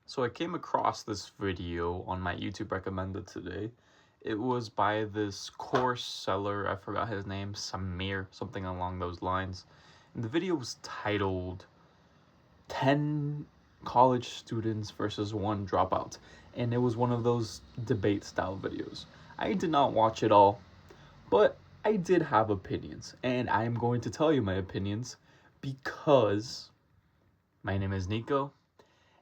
So I came across this video on my YouTube recommended today. It was by this course seller, I forgot his name, Samir, something along those lines. And the video was titled 10 college students versus one dropout. And it was one of those debate style videos. I did not watch it all, but I did have opinions. And I am going to tell you my opinions because my name is Nico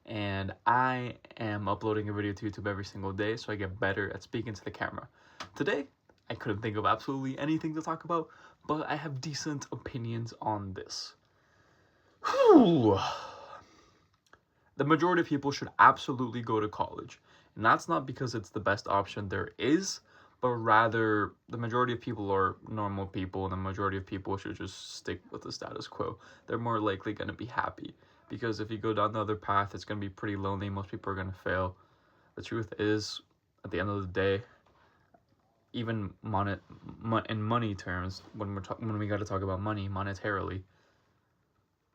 and I am uploading a video to YouTube every single day so I get better at speaking to the camera. Today, I couldn't think of absolutely anything to talk about, but I have decent opinions on this. Whew. The majority of people should absolutely go to college, and that's not because it's the best option there is, but rather the majority of people are normal people, and the majority of people should just stick with the status quo. They're more likely going to be happy. Because if you go down the other path, it's going to be pretty lonely. Most people are going to fail. The truth is, at the end of the day, even in money terms, when we got to talk about money monetarily,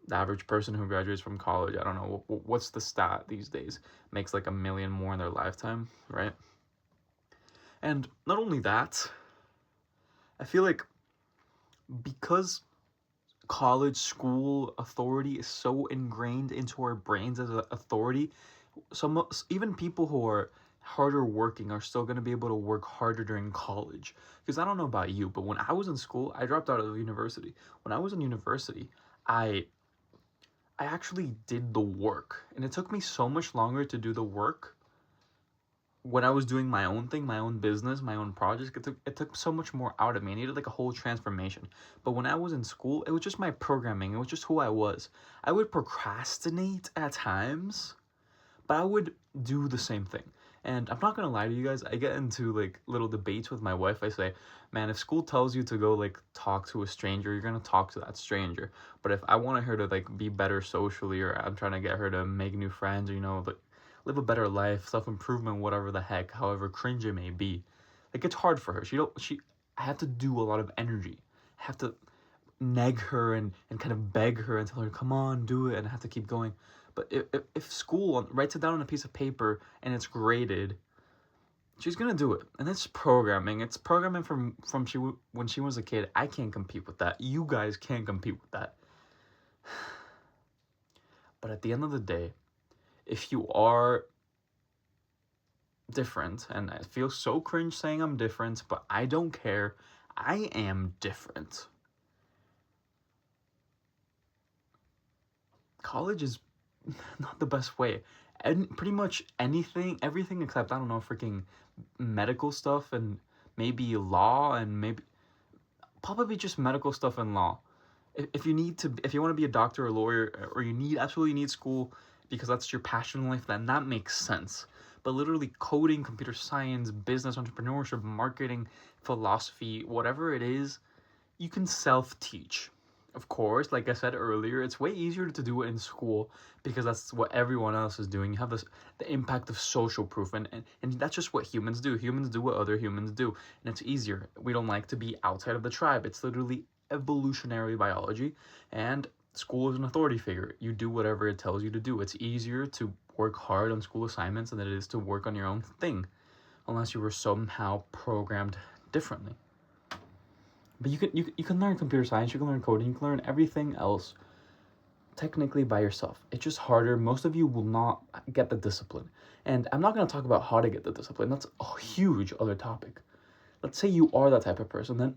the average person who graduates from college, I don't know, what's the stat these days, makes like $1 million more in their lifetime, right? And not only that, I feel like because college school authority is so ingrained into our brains as an authority, even people who are harder working are still going to be able to work harder during college. Because I don't know about you, but when I was in school, I dropped out of university. When I was in university, I actually did the work, and it took me so much longer to do the work when I was doing my own thing, my own business, my own projects. It took so much more out of me. I needed like a whole transformation. But when I was in school, it was just my programming. It was just who I was. I would procrastinate at times, but I would do the same thing. And I'm not gonna lie to you guys, I get into like little debates with my wife. I say, man, if school tells you to go like talk to a stranger, you're gonna talk to that stranger. But if I want her to like be better socially, or I'm trying to get her to make new friends, or like live a better life, self-improvement, whatever the heck, however cringe it may be, like it's hard for her. I have to do a lot of energy. I have to nag her and kind of beg her and tell her, come on, do it, and I have to keep going. But if school writes it down on a piece of paper and it's graded, she's gonna do it. And it's programming. It's programming when she was a kid. I can't compete with that. You guys can't compete with that. But at the end of the day, if you are different, and I feel so cringe saying I'm different, but I don't care. I am different. College is not the best way. And pretty much everything except, I don't know, freaking medical stuff and maybe law, and maybe probably just medical stuff and law. If you want to be a doctor or a lawyer, or you absolutely need school because that's your passion in life, then that makes sense. But literally coding, computer science, business, entrepreneurship, marketing, philosophy, whatever it is, you can self-teach. Of course, like I said earlier, it's way easier to do it in school because that's what everyone else is doing. You have the impact of social proof, and that's just what humans do. Humans do what other humans do, and it's easier. We don't like to be outside of the tribe. It's literally evolutionary biology, and school is an authority figure. You do whatever it tells you to do. It's easier to work hard on school assignments than it is to work on your own thing, unless you were somehow programmed differently. But you can learn computer science, you can learn coding, you can learn everything else technically by yourself. It's just harder. Most of you will not get the discipline. And I'm not going to talk about how to get the discipline. That's a huge other topic. Let's say you are that type of person, then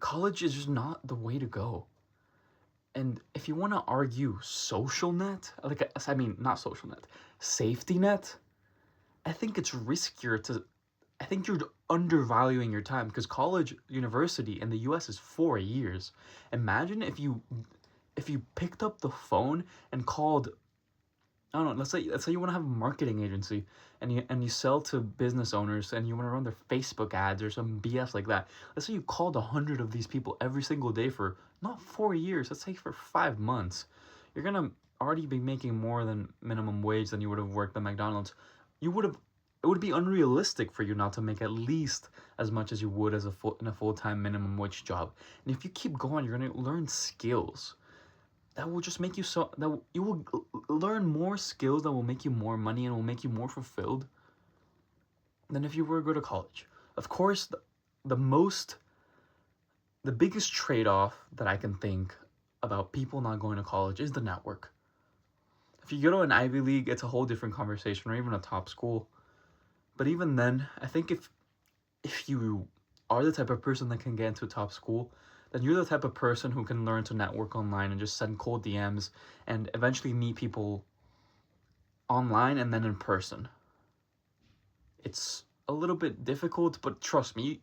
college is just not the way to go. And if you want to argue social net, not social net, safety net, I think it's riskier I think you're undervaluing your time, because college, university in the US is 4 years. Imagine if you picked up the phone and called, I don't know, let's say you want to have a marketing agency, and you sell to business owners, and you want to run their Facebook ads or some BS like that. Let's say you called 100 of these people every single day for not 4 years, let's say for 5 months. You're gonna already be making more than minimum wage than you would have worked at McDonald's. It would be unrealistic for you not to make at least as much as you would in a full-time minimum wage job. And if you keep going, you're going to learn skills. that will just make you you will learn more skills that will make you more money and will make you more fulfilled than if you were to go to college. Of course, the most the biggest trade-off that I can think about people not going to college is the network. If you go to an Ivy League, it's a whole different conversation, or even a top school. But even then, I think if you are the type of person that can get into a top school, then you're the type of person who can learn to network online and just send cold DMs and eventually meet people online and then in person. It's a little bit difficult, but trust me,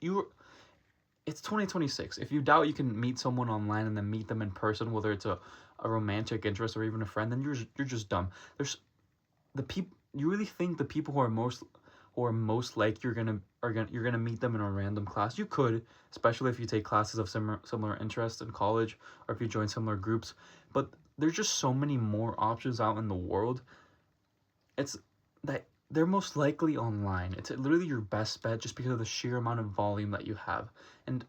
it's 2026. If you doubt you can meet someone online and then meet them in person, whether it's a romantic interest or even a friend, then you're just dumb. There's the people you really think the people who are most like you're gonna meet them in a random class. You could, especially if you take classes of similar interests in college or if you join similar groups, but there's just so many more options out in the world. It's that they're most likely online. It's literally your best bet just because of the sheer amount of volume that you have. And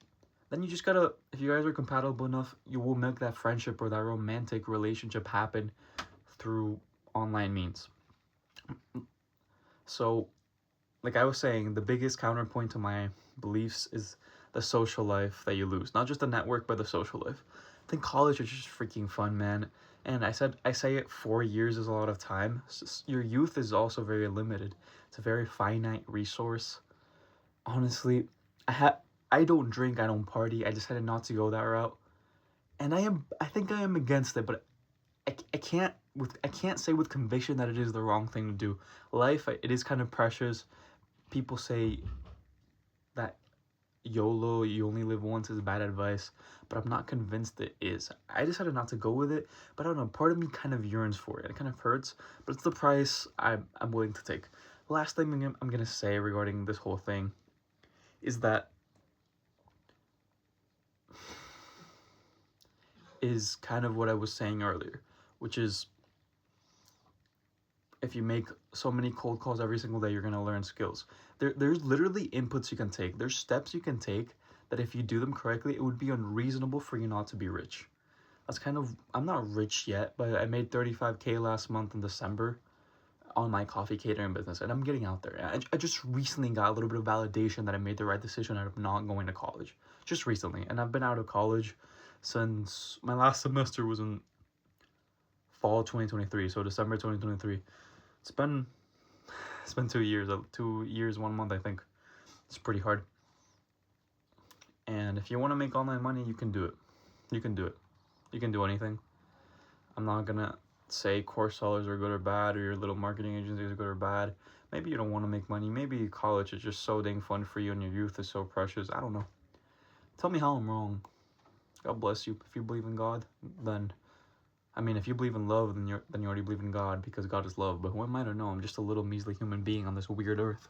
then you just gotta, if you guys are compatible enough, you will make that friendship or that romantic relationship happen through online means. So, like I was saying, the biggest counterpoint to my beliefs is the social life that you lose. Not just the network, but the social life. I think college is just freaking fun, man. And I say it, 4 years is a lot of time. Your youth is also very limited. It's a very finite resource. Honestly, I don't drink, I don't party. I decided not to go that route. And I think I am against it, but I can't say with conviction that it is the wrong thing to do. Life, it is kind of precious. People say that YOLO, you only live once, is bad advice, but I'm not convinced it is. I decided not to go with it, but I don't know, part of me kind of yearns for it. It kind of hurts, but it's the price I'm willing to take. Last thing I'm gonna say regarding this whole thing is that is kind of what I was saying earlier, which is if you make so many cold calls every single day, you're gonna learn skills. There's literally inputs you can take. There's steps you can take that if you do them correctly, it would be unreasonable for you not to be rich. That's kind of, I'm not rich yet, but I made 35K last month in December on my coffee catering business, and I'm getting out there. I just recently got a little bit of validation that I made the right decision out of not going to college. Just recently. And I've been out of college since my last semester was in fall 2023, so December 2023. It's been 2 years, 2 years, 1 month, I think. It's pretty hard. And if you want to make online money, you can do it. You can do it. You can do anything. I'm not gonna say course sellers are good or bad, or your little marketing agencies are good or bad. Maybe you don't want to make money. Maybe college is just so dang fun for you and your youth is so precious. I don't know. Tell me how I'm wrong. God bless you. If you believe in God, then I mean, if you believe in love, then you already believe in God because God is love. But who am I to know? I'm just a little measly human being on this weird earth.